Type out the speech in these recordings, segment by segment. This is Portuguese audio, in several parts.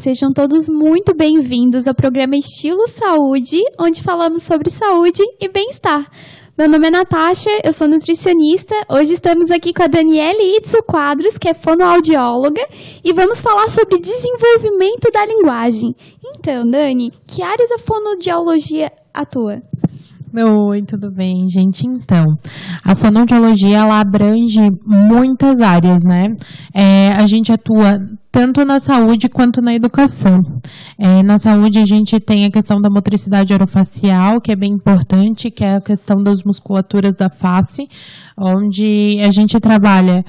sejam todos muito bem-vindos ao programa Estilo Saúde, onde falamos sobre saúde e bem-estar. Meu nome é Natasha, eu sou nutricionista. Hoje estamos aqui com a Daniele Itsu Quadros, que é fonoaudióloga, e vamos falar sobre desenvolvimento da linguagem. Então, Dani, que áreas a fonoaudiologia atua? Oi, tudo bem, gente? Então, a fonoaudiologia, ela abrange muitas áreas, né? A gente atua tanto na saúde quanto na educação. Na saúde, a gente tem a questão da motricidade orofacial, que é bem importante, que é a questão das musculaturas da face, onde a gente trabalha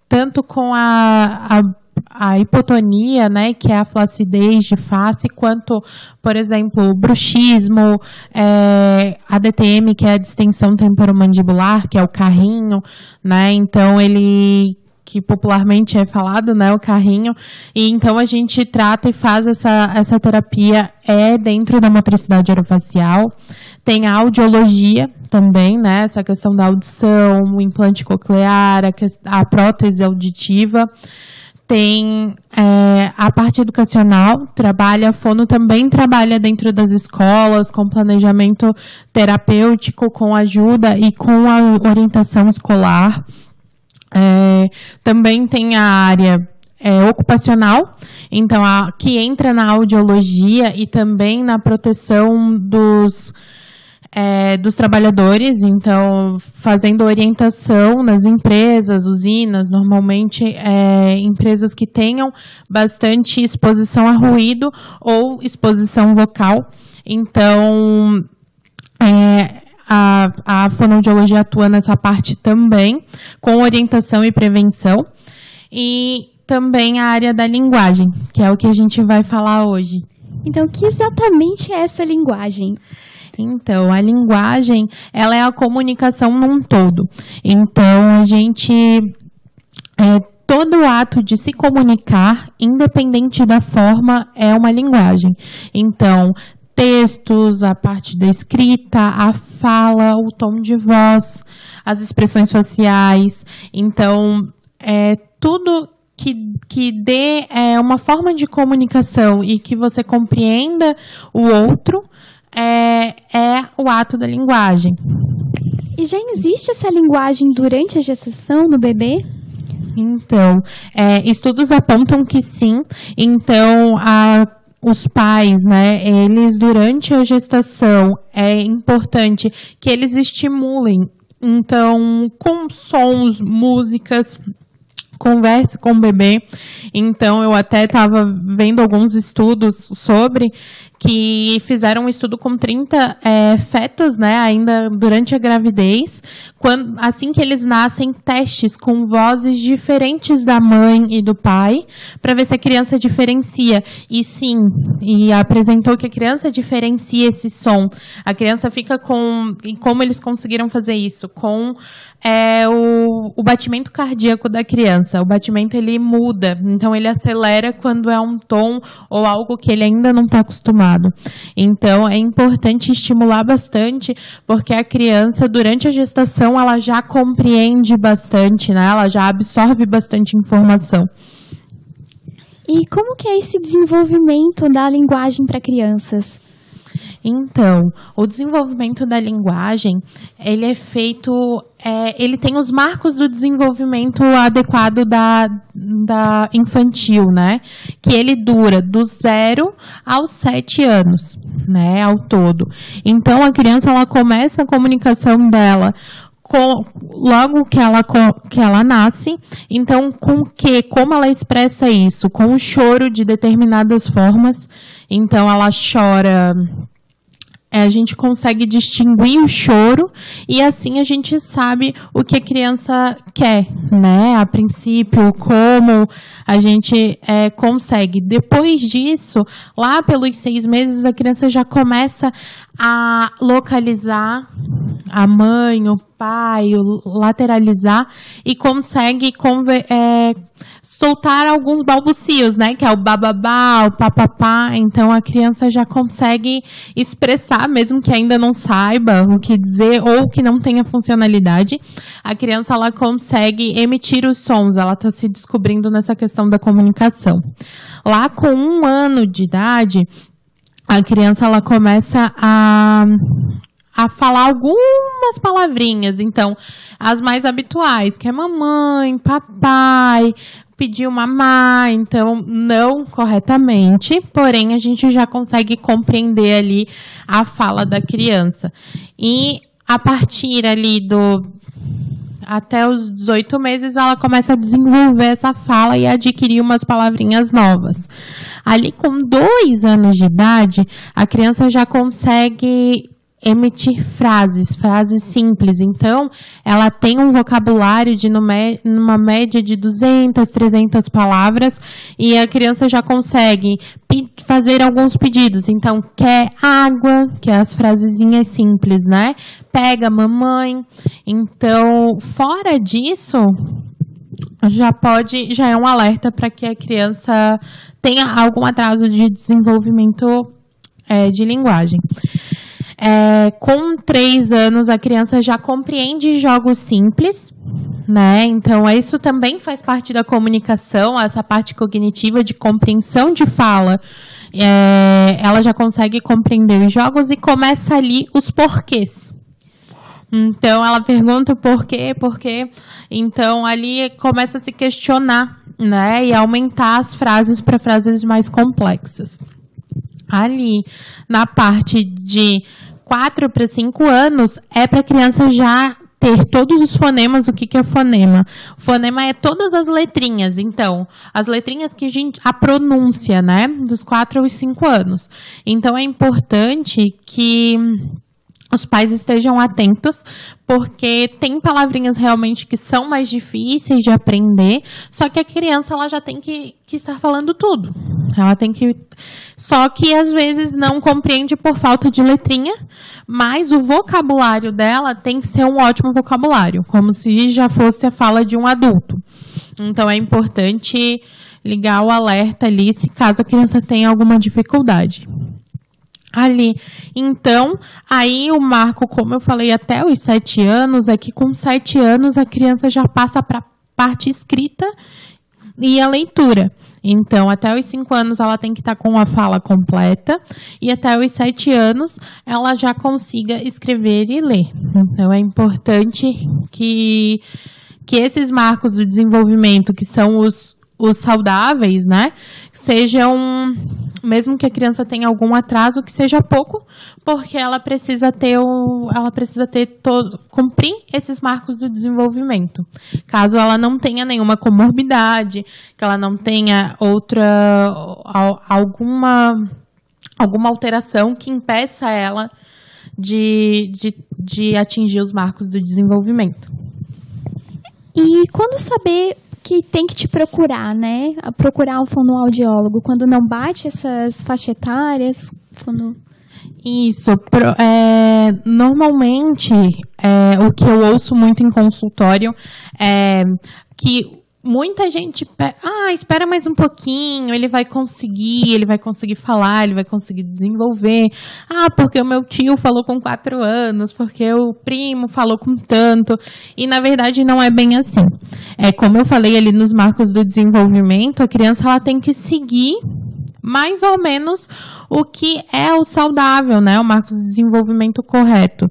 tanto com a hipotonia, né, que é a flacidez de face, quanto, por exemplo, o bruxismo, a DTM, que é a distensão temporomandibular, que é o carrinho, né, então ele, que popularmente é falado, né, o carrinho, e então a gente trata e faz essa terapia dentro da motricidade orofacial. Tem a audiologia também, né, essa questão da audição, o implante coclear, a prótese auditiva. Tem a parte educacional, a fono também trabalha dentro das escolas, com planejamento terapêutico, com ajuda e com a orientação escolar. Também tem a área ocupacional, então que entra na audiologia e também na proteção dos trabalhadores, então fazendo orientação nas empresas, usinas, normalmente empresas que tenham bastante exposição a ruído ou exposição vocal. Então, a fonoaudiologia atua nessa parte também, com orientação e prevenção. E também a área da linguagem, que é o que a gente vai falar hoje. Então, o que exatamente é essa linguagem? Então, a linguagem, ela é a comunicação num todo. Então, a gente, todo ato de se comunicar, independente da forma, é uma linguagem. Então, textos, a parte da escrita, a fala, o tom de voz, as expressões faciais. Então, tudo que dê uma forma de comunicação e que você compreenda o outro, é o ato da linguagem. E já existe essa linguagem durante a gestação no bebê? Então, estudos apontam que sim. Então, os pais, né, eles durante a gestação, é importante que eles estimulem, então, com sons, músicas, converse com o bebê. Então, eu até estava vendo alguns estudos sobre que fizeram um estudo com 30 fetos, né, ainda durante a gravidez, assim que eles nascem, testes com vozes diferentes da mãe e do pai, para ver se a criança diferencia. E sim, e apresentou que a criança diferencia esse som. A criança fica com... E como eles conseguiram fazer isso? Com o batimento cardíaco da criança. O batimento, ele muda, então ele acelera quando é um tom ou algo que ele ainda não está acostumado. Então, é importante estimular bastante, porque a criança, durante a gestação, ela já compreende bastante, né? Ela já absorve bastante informação. E como que é esse desenvolvimento da linguagem para crianças? Então, o desenvolvimento da linguagem, ele é feito, ele tem os marcos do desenvolvimento adequado da infantil, né? Que ele dura do 0 aos 7 anos, né? Ao todo. Então, a criança, ela começa a comunicação dela logo que ela nasce. Então, como ela expressa isso? Com o choro de determinadas formas. Então, ela chora... a gente consegue distinguir o choro e assim a gente sabe o que a criança quer, né? A princípio, como a gente consegue. Depois disso, lá pelos 6 meses, a criança já começa a localizar a mãe, o pai, lateralizar e consegue soltar alguns balbucios, né? Que é o bababá, o papapá. Então, a criança já consegue expressar, mesmo que ainda não saiba o que dizer ou que não tenha funcionalidade. A criança, ela consegue emitir os sons. Ela está se descobrindo nessa questão da comunicação. Lá com 1 ano de idade, a criança, ela começa a falar algumas palavrinhas. Então, as mais habituais, que é mamãe, papai, pediu mamá. Então, não corretamente, porém, a gente já consegue compreender ali a fala da criança. E a partir ali até os 18 meses, ela começa a desenvolver essa fala e adquirir umas palavrinhas novas. Ali com 2 anos de idade, a criança já consegue emitir frases simples. Então, ela tem um vocabulário de numa média de 200, 300 palavras e a criança já consegue fazer alguns pedidos. Então, quer água, que é as frasezinhas simples, né? Pega, mamãe. Então, fora disso, já é um alerta para que a criança tenha algum atraso de desenvolvimento de linguagem. Com 3 anos, a criança já compreende jogos simples, né? Então, isso também faz parte da comunicação, essa parte cognitiva de compreensão de fala. Ela já consegue compreender os jogos e começa ali os porquês. Então, ela pergunta por quê. Então, ali começa a se questionar, né? E aumentar as frases para frases mais complexas. Ali, na parte de 4 para 5 anos, é para a criança já ter todos os fonemas. O que é fonema? O fonema é todas as letrinhas. Então, as letrinhas que a pronúncia, né? Dos 4 aos 5 anos. Então, é importante que os pais estejam atentos, porque tem palavrinhas realmente que são mais difíceis de aprender, só que a criança, ela já tem que estar falando tudo. Ela tem que... Só que, às vezes, não compreende por falta de letrinha, mas o vocabulário dela tem que ser um ótimo vocabulário, como se já fosse a fala de um adulto. Então, é importante ligar o alerta ali, se caso a criança tenha alguma dificuldade. Ali. Então, aí o marco, como eu falei, até os 7 anos, é que com 7 anos a criança já passa para a parte escrita e a leitura. Então, até os 5 anos ela tem que estar com a fala completa e até os 7 anos ela já consiga escrever e ler. Então, é importante que esses marcos do desenvolvimento, que são os saudáveis, né, sejam, mesmo que a criança tenha algum atraso, que seja pouco, porque ela precisa cumprir esses marcos do desenvolvimento. Caso ela não tenha nenhuma comorbidade, que ela não tenha alguma alteração que impeça ela de atingir os marcos do desenvolvimento. E quando saber que tem que te procurar, né? Procurar um fonoaudiólogo quando não bate essas faixas etárias? Isso. Normalmente, o que eu ouço muito em consultório é que muita gente espera mais um pouquinho, ele vai conseguir falar, ele vai conseguir desenvolver. Porque o meu tio falou com 4 anos, porque o primo falou com tanto. E, na verdade, não é bem assim. Como eu falei ali nos marcos do desenvolvimento, a criança ela tem que seguir mais ou menos o que é o saudável, né? O marco de desenvolvimento correto.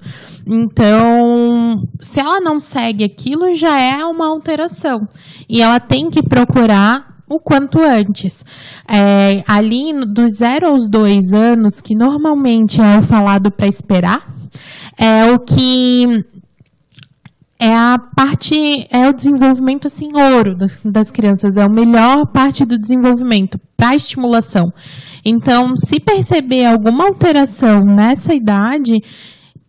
Então, se ela não segue aquilo, já é uma alteração. E ela tem que procurar o quanto antes. Ali, dos 0 aos 2 anos, que normalmente é o falado para esperar, é o que... é o desenvolvimento assim, ouro das crianças, é a melhor parte do desenvolvimento para a estimulação. Então, se perceber alguma alteração nessa idade,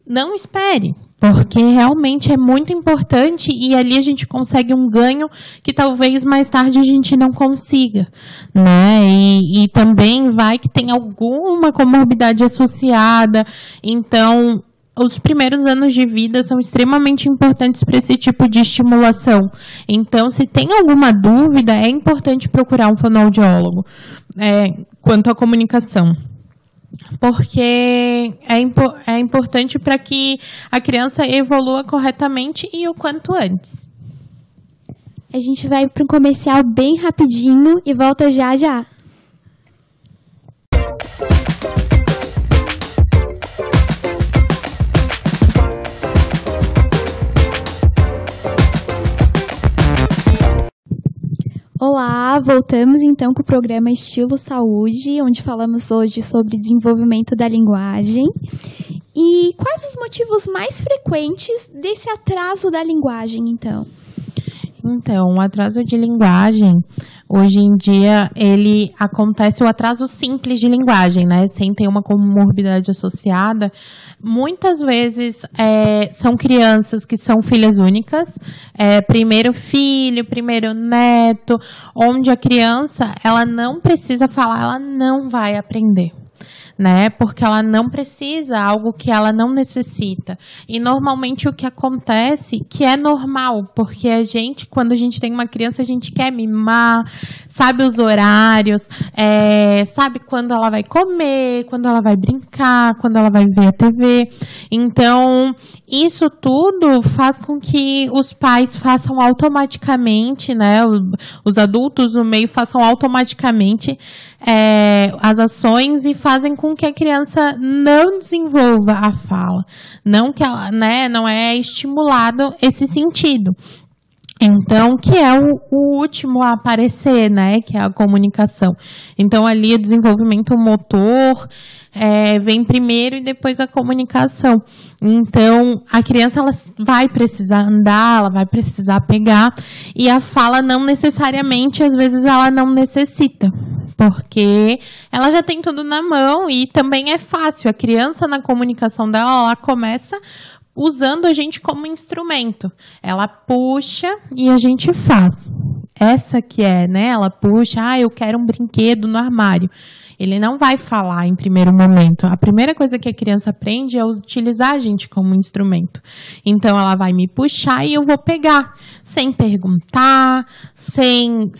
não espere, porque realmente é muito importante e ali a gente consegue um ganho que talvez mais tarde a gente não consiga, né? E também vai que tem alguma comorbidade associada, então os primeiros anos de vida são extremamente importantes para esse tipo de estimulação. Então, se tem alguma dúvida, é importante procurar um fonoaudiólogo quanto à comunicação. Porque é importante para que a criança evolua corretamente e o quanto antes. A gente vai para um comercial bem rapidinho e volta já já. Olá, voltamos então com o programa Estilo Saúde, onde falamos hoje sobre desenvolvimento da linguagem. E quais os motivos mais frequentes desse atraso da linguagem, então? Então, o atraso de linguagem, hoje em dia, ele acontece o atraso simples de linguagem, né? Sem ter uma comorbidade associada. Muitas vezes são crianças que são filhas únicas, primeiro filho, primeiro neto, onde a criança, ela não precisa falar, ela não vai aprender. Né? Porque ela não precisa, algo que ela não necessita. E normalmente o que acontece, que é normal, porque quando a gente tem uma criança, a gente quer mimar, sabe os horários, sabe quando ela vai comer, quando ela vai brincar, quando ela vai ver a TV. Então, isso tudo faz com que os pais façam automaticamente, né? Os adultos no meio façam automaticamente as ações e fazem com que a criança não desenvolva a fala, não que ela, né, não é estimulado esse sentido. Então, que é o último a aparecer, né, que é a comunicação. Então, ali o desenvolvimento motor vem primeiro e depois a comunicação. Então, a criança ela vai precisar andar, ela vai precisar pegar, e a fala não necessariamente, às vezes, ela não necessita. Porque ela já tem tudo na mão e também é fácil. A criança, na comunicação dela, ela começa usando a gente como instrumento. Ela puxa e a gente faz. Essa que né? Ela puxa, eu quero um brinquedo no armário. Ele não vai falar em primeiro momento. A primeira coisa que a criança aprende é utilizar a gente como instrumento. Então, ela vai me puxar e eu vou pegar, sem perguntar, sem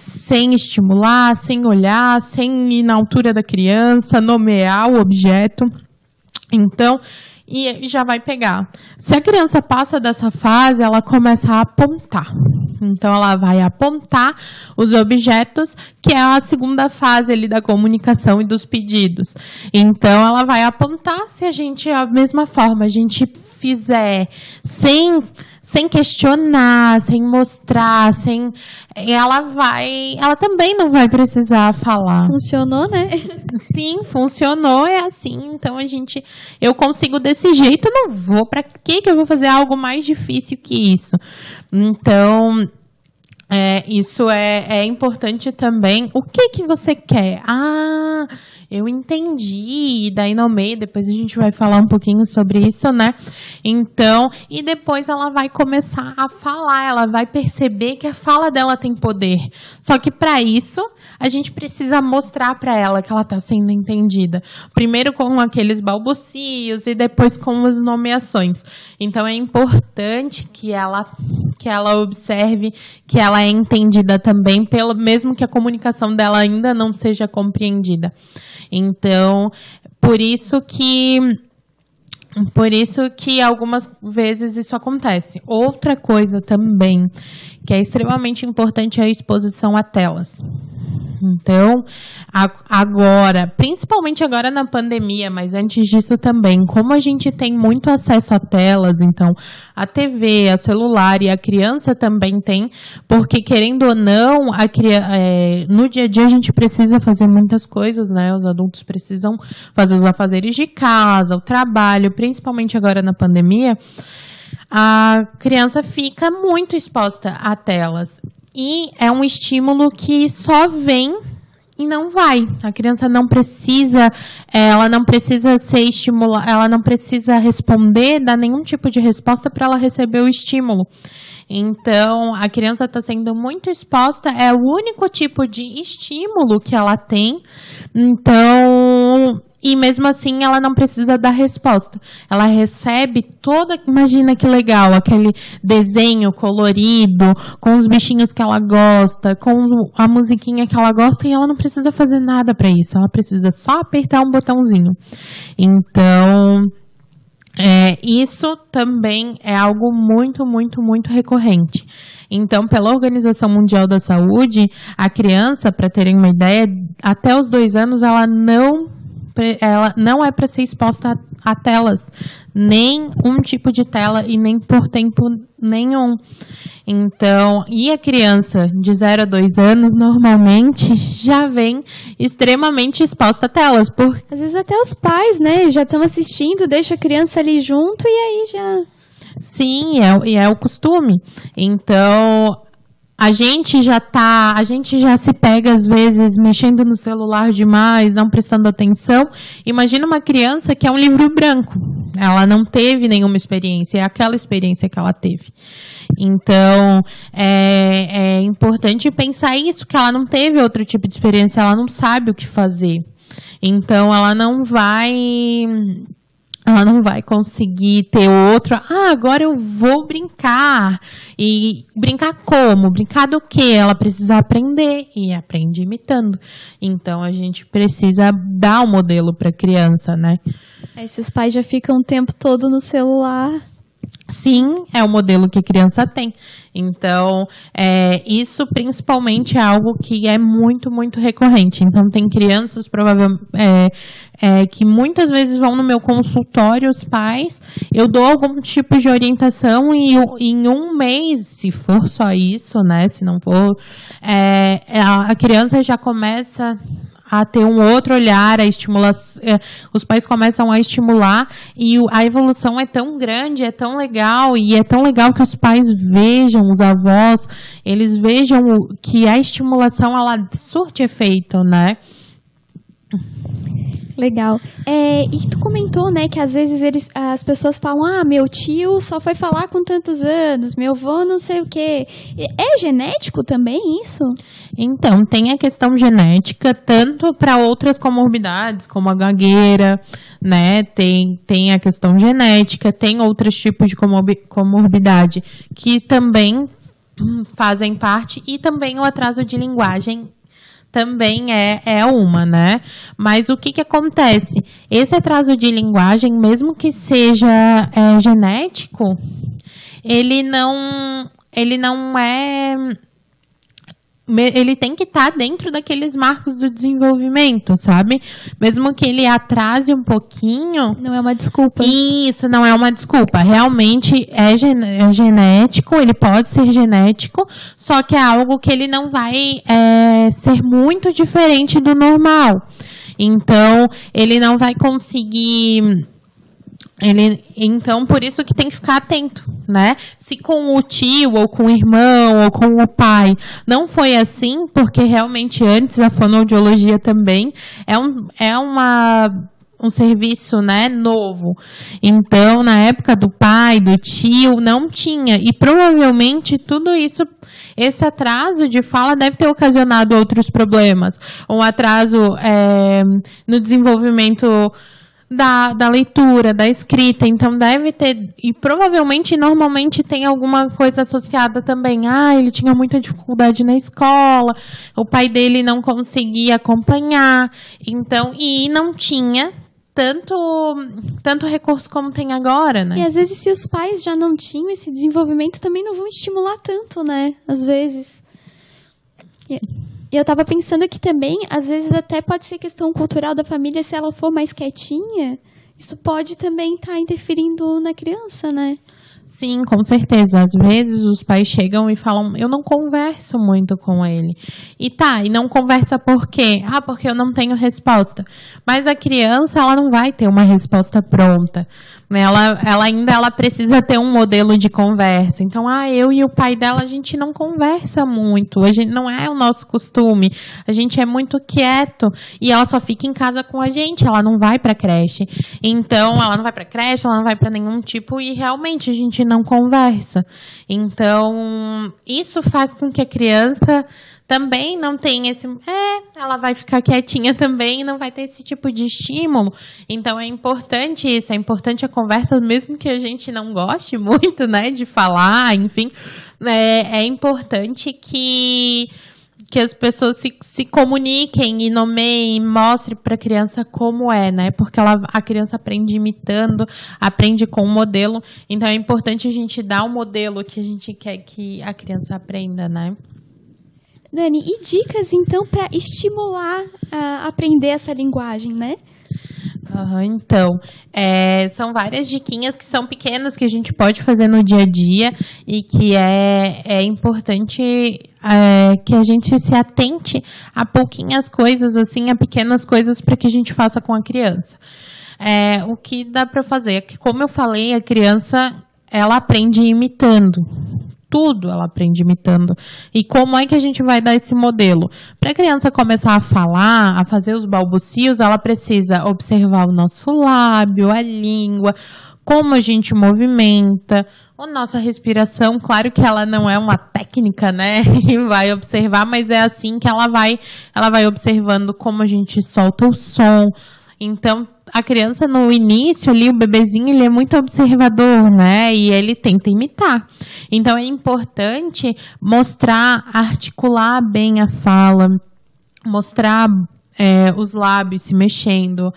estimular, sem olhar, sem ir na altura da criança, nomear o objeto. Então, e já vai pegar. Se a criança passa dessa fase, ela começa a apontar. Então, ela vai apontar os objetos, que é a segunda fase ali da comunicação e dos pedidos. Então, ela vai apontar, se a mesma forma, a gente fizer sem questionar, sem mostrar, ela também não vai precisar falar. Funcionou, né? Sim, funcionou, é assim. Então, eu consigo desse jeito, eu não vou, para que eu vou fazer algo mais difícil que isso? Então, isso é importante também. O que você quer? Eu entendi, e daí no meio, depois a gente vai falar um pouquinho sobre isso, né? Então, e depois ela vai começar a falar, ela vai perceber que a fala dela tem poder. Só que para isso, a gente precisa mostrar para ela que ela está sendo entendida. Primeiro com aqueles balbucios e depois com as nomeações. Então, é importante que ela observe que ela é entendida também, mesmo que a comunicação dela ainda não seja compreendida. Então, por isso que algumas vezes isso acontece. Outra coisa também que é extremamente importante é a exposição a telas. Então, agora, principalmente agora na pandemia, mas antes disso também, como a gente tem muito acesso a telas, então a TV, a celular e a criança também tem, porque querendo ou não, no dia a dia a gente precisa fazer muitas coisas, né? Os adultos precisam fazer os afazeres de casa, o trabalho, principalmente agora na pandemia, a criança fica muito exposta a telas. E é um estímulo que só vem e não vai. A criança não precisa, ela não precisa ser estimulada, ela não precisa responder, dar nenhum tipo de resposta para ela receber o estímulo. Então, a criança está sendo muito exposta, é o único tipo de estímulo que ela tem. Então, E mesmo assim, ela não precisa dar resposta. Ela recebe toda... Imagina que legal, aquele desenho colorido, com os bichinhos que ela gosta, com a musiquinha que ela gosta, e ela não precisa fazer nada para isso. Ela precisa só apertar um botãozinho. Então, isso também é algo muito, muito, muito recorrente. Então, pela Organização Mundial da Saúde, a criança, para terem uma ideia, até os 2 anos, ela não é para ser exposta a telas, nem um tipo de tela e nem por tempo nenhum. Então, e a criança de 0 a 2 anos, normalmente, já vem extremamente exposta a telas. Às vezes até os pais, né, já estão assistindo, deixa a criança ali junto e aí já... Sim, é o costume. Então... A gente já se pega, às vezes, mexendo no celular demais, não prestando atenção. Imagina uma criança que é um livro branco. Ela não teve nenhuma experiência, é aquela experiência que ela teve. Então, é importante pensar isso, que ela não teve outro tipo de experiência, ela não sabe o que fazer. Então, ela não vai conseguir ter outro. Agora eu vou brincar. E brincar como? Brincar do quê? Ela precisa aprender e aprende imitando. Então a gente precisa dar um modelo para a criança, né? Se os pais já ficam o tempo todo no celular. Sim, é o modelo que a criança tem. Então, isso principalmente é algo que é muito, muito recorrente. Então, tem crianças, provavelmente, que muitas vezes vão no meu consultório, os pais, eu dou algum tipo de orientação e em 1 mês, se for só isso, né, se não for, a criança já começa a ter um outro olhar, os pais começam a estimular e a evolução é tão grande, é tão legal, e é tão legal que os pais vejam, os avós, eles vejam que a estimulação, ela surte efeito, né? Legal. E tu comentou, né, que às vezes as pessoas falam, meu tio só foi falar com tantos anos, meu avô não sei o quê. É genético também isso? Então, tem a questão genética, tanto para outras comorbidades, como a gagueira, né, tem a questão genética, tem outros tipos de comorbidade que também fazem parte, e também o atraso de linguagem também é uma, né? Mas o que acontece? Esse atraso de linguagem, mesmo que seja genético, ele tem que estar dentro daqueles marcos do desenvolvimento, sabe? Mesmo que ele atrase um pouquinho... Não é uma desculpa. Isso, não é uma desculpa. Realmente é genético, ele pode ser genético, só que é algo que ele não vai ser muito diferente do normal. Então, ele não vai conseguir... Então, por isso que tem que ficar atento, né? Se com o tio, ou com o irmão, ou com o pai não foi assim, porque realmente antes a fonoaudiologia também é um serviço, né, novo. Então, na época do pai, do tio, não tinha. E provavelmente tudo isso, esse atraso de fala deve ter ocasionado outros problemas. Um atraso no desenvolvimento da leitura, da escrita, então deve ter, e provavelmente, normalmente tem alguma coisa associada também, ele tinha muita dificuldade na escola, o pai dele não conseguia acompanhar, então, e não tinha tanto recurso como tem agora, né? E às vezes, se os pais já não tinham esse desenvolvimento, também não vão estimular tanto, né? Às vezes. E eu estava pensando que também, às vezes, até pode ser questão cultural da família, se ela for mais quietinha, isso pode também estar interferindo na criança, né? Sim, com certeza. Às vezes os pais chegam e falam, eu não converso muito com ele. E não conversa por quê? Porque eu não tenho resposta. Mas a criança, ela não vai ter uma resposta pronta. Ela precisa ter um modelo de conversa. Então, eu e o pai dela, a gente não conversa muito. A gente não é o nosso costume. A gente é muito quieto. E ela só fica em casa com a gente. Ela não vai pra creche. Então, ela não vai pra creche, ela não vai pra nenhum tipo. E realmente, a gente não conversa. Então, isso faz com que a criança também não tem esse... ela vai ficar quietinha também, não vai ter esse tipo de estímulo. Então, é importante isso, é importante a conversa, mesmo que a gente não goste muito, né, de falar, enfim. É importante que as pessoas se comuniquem e nomeiem, mostrem para a criança como é, né? Porque a criança aprende imitando, aprende com o modelo. Então, é importante a gente dar o modelo que a gente quer que a criança aprenda, né? Dani, e dicas, então, para estimular a aprender essa linguagem, né? Então, são várias diquinhas que são pequenas que a gente pode fazer no dia a dia e que é importante que a gente se atente a pouquinhas coisas, assim, a pequenas coisas para que a gente faça com a criança. O que dá para fazer? Que, como eu falei, a criança ela aprende imitando. Tudo ela aprende imitando. E como é que a gente vai dar esse modelo? Para a criança começar a falar, a fazer os balbucios, ela precisa observar o nosso lábio, a língua, como a gente movimenta, a nossa respiração. Claro que ela não é uma técnica, né? E vai observar, mas é assim que ela vai observando como a gente solta o som. Então, a criança no início ali, o bebezinho, ele é muito observador, né? E ele tenta imitar. Então, é importante mostrar, articular bem a fala, mostrar os lábios se mexendo.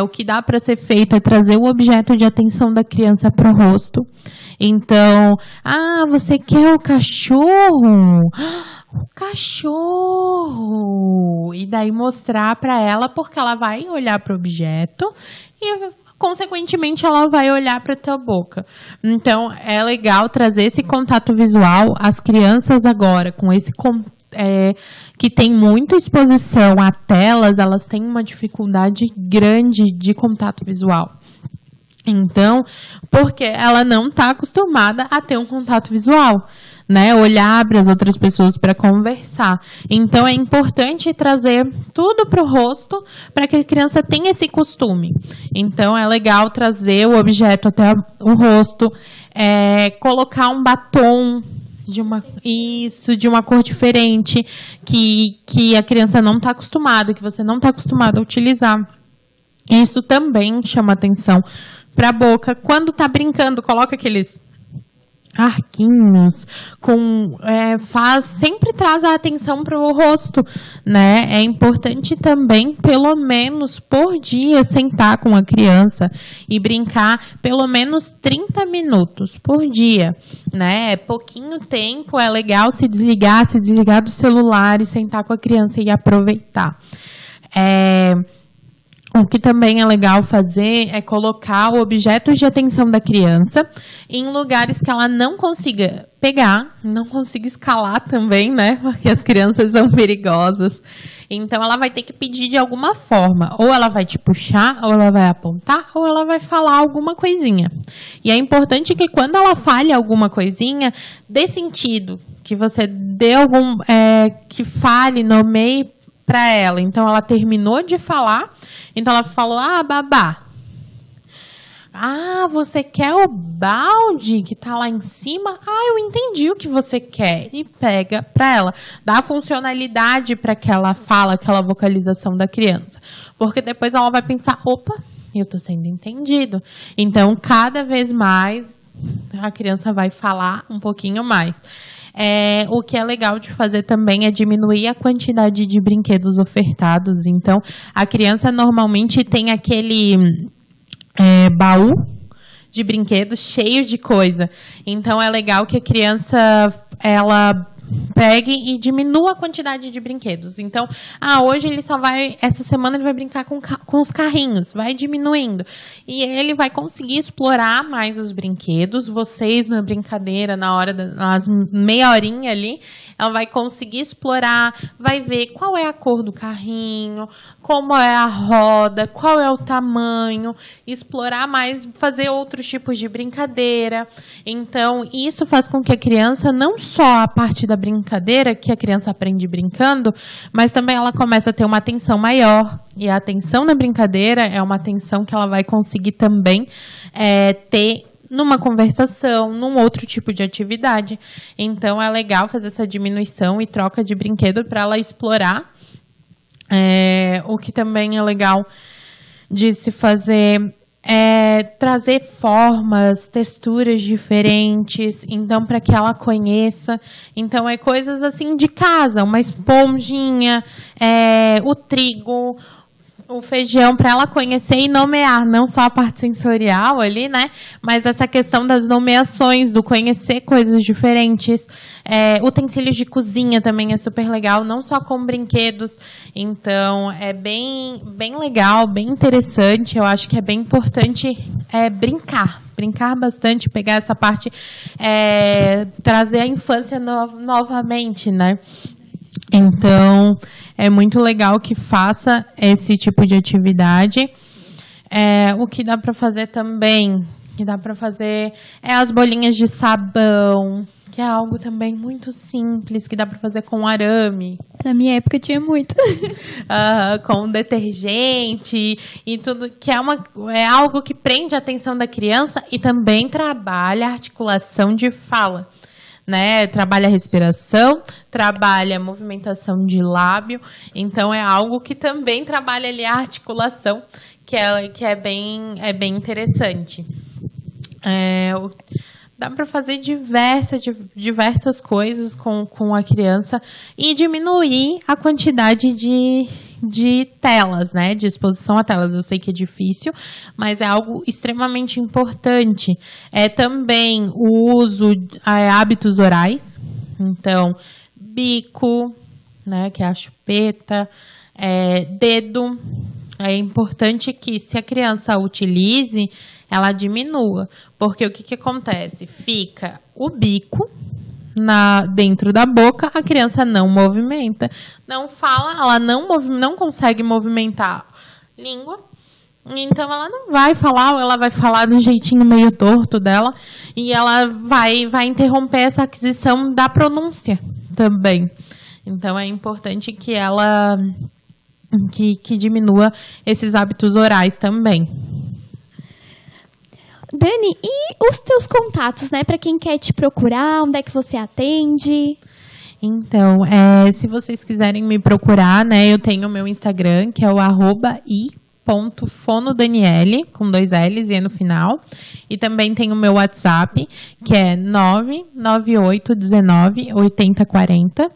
O que dá para ser feito é trazer o objeto de atenção da criança para o rosto. Então, você quer o cachorro? O cachorro! E daí mostrar para ela, porque ela vai olhar para o objeto e, consequentemente, ela vai olhar para a tua boca. Então, é legal trazer esse contato visual. As crianças agora, com esse que tem muita exposição a telas, elas têm uma dificuldade grande de contato visual. Então, porque ela não está acostumada a ter um contato visual, né? Olhar para as outras pessoas para conversar. Então, é importante trazer tudo para o rosto para que a criança tenha esse costume. Então, é legal trazer o objeto até o rosto, colocar um batom de uma cor diferente, que a criança não está acostumada, que você não está acostumado a utilizar. Isso também chama atenção para a boca. Quando está brincando, coloca aqueles arquinhos, sempre traz a atenção para o rosto, né? É importante também, pelo menos por dia, sentar com a criança e brincar pelo menos 30 minutos por dia, né? É pouquinho tempo, é legal se desligar do celular e sentar com a criança e aproveitar. O que também é legal fazer é colocar o objeto de atenção da criança em lugares que ela não consiga pegar, não consiga escalar também, né? Porque as crianças são perigosas. Então, ela vai ter que pedir de alguma forma. Ou ela vai te puxar, ou ela vai apontar, ou ela vai falar alguma coisinha. E é importante que quando ela fale alguma coisinha, dê sentido. Que você dê que fale, nomeie para ela. Então, ela terminou de falar. Então, ela falou, babá. Você quer o balde que tá lá em cima? Eu entendi o que você quer. E pega para ela. Dá funcionalidade para aquela fala, aquela vocalização da criança. Porque depois ela vai pensar, opa, eu tô sendo entendido. Então, cada vez mais, a criança vai falar um pouquinho mais. O que é legal de fazer também é diminuir a quantidade de brinquedos ofertados. Então, a criança normalmente tem aquele baú de brinquedos cheio de coisa. Então, é legal que a criança, ela pegue e diminua a quantidade de brinquedos. Então, hoje ele só vai, essa semana ele vai brincar com os carrinhos, vai diminuindo. E ele vai conseguir explorar mais os brinquedos. Vocês, na brincadeira, nas meia horinha ali, ela vai conseguir explorar, vai ver qual é a cor do carrinho, como é a roda, qual é o tamanho, explorar mais, fazer outros tipos de brincadeira. Então, isso faz com que a criança, não só a parte da brincadeira, que a criança aprende brincando, mas também ela começa a ter uma atenção maior. E a atenção na brincadeira é uma atenção que ela vai conseguir também ter numa conversação, num outro tipo de atividade. Então, é legal fazer essa diminuição e troca de brinquedo para ela explorar. O que também é legal de se fazer é trazer formas, texturas diferentes, então, para que ela conheça. Então, é coisas assim de casa, uma esponjinha, o trigo, o feijão, para ela conhecer e nomear, não só a parte sensorial ali, né? Mas essa questão das nomeações, do conhecer coisas diferentes. Utensílios de cozinha também é super legal, não só com brinquedos. Então, é bem legal, bem interessante. Eu acho que é bem importante brincar bastante, pegar essa parte, trazer a infância novamente, né? Então, é muito legal que faça esse tipo de atividade. O que dá para fazer também, é as bolinhas de sabão, que é algo também muito simples, que dá para fazer com arame. Na minha época tinha muito. Com detergente e tudo, que é algo que prende a atenção da criança e também trabalha a articulação de fala. Né? Trabalha a respiração, trabalha a movimentação de lábio, então é algo que também trabalha ali a articulação, que é bem interessante. Dá para fazer diversas coisas com a criança e diminuir a quantidade de telas, né? De exposição a telas. Eu sei que é difícil, mas é algo extremamente importante. Também o uso de hábitos orais. Então, bico, né? Que é a chupeta, dedo. É importante que, se a criança utilize, ela diminua. Porque o que acontece? Fica o bico dentro da boca, a criança não movimenta, não fala, ela não consegue movimentar a língua, então ela não vai falar, ou ela vai falar do jeitinho meio torto dela, e ela vai interromper essa aquisição da pronúncia também. Então, é importante que ela que diminua esses hábitos orais também. Dani, e os teus contatos, né? Para quem quer te procurar, onde é que você atende? Então, se vocês quiserem me procurar, né? Eu tenho o meu Instagram, que é o @i.fonodaniele, com 2 L's e no final. E também tem o meu WhatsApp, que é 998198040.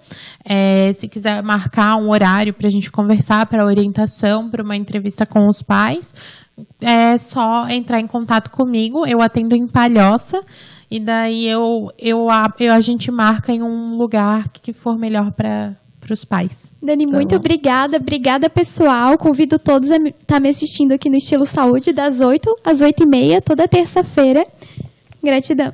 Se quiser marcar um horário para a gente conversar, para orientação, para uma entrevista com os pais, é só entrar em contato comigo. Eu atendo em Palhoça e daí a gente marca em um lugar que for melhor para os pais. Dani, muito obrigada. Obrigada, pessoal. Convido todos a estar me assistindo aqui no Estilo Saúde, das 8 às 8h30, toda terça-feira. Gratidão.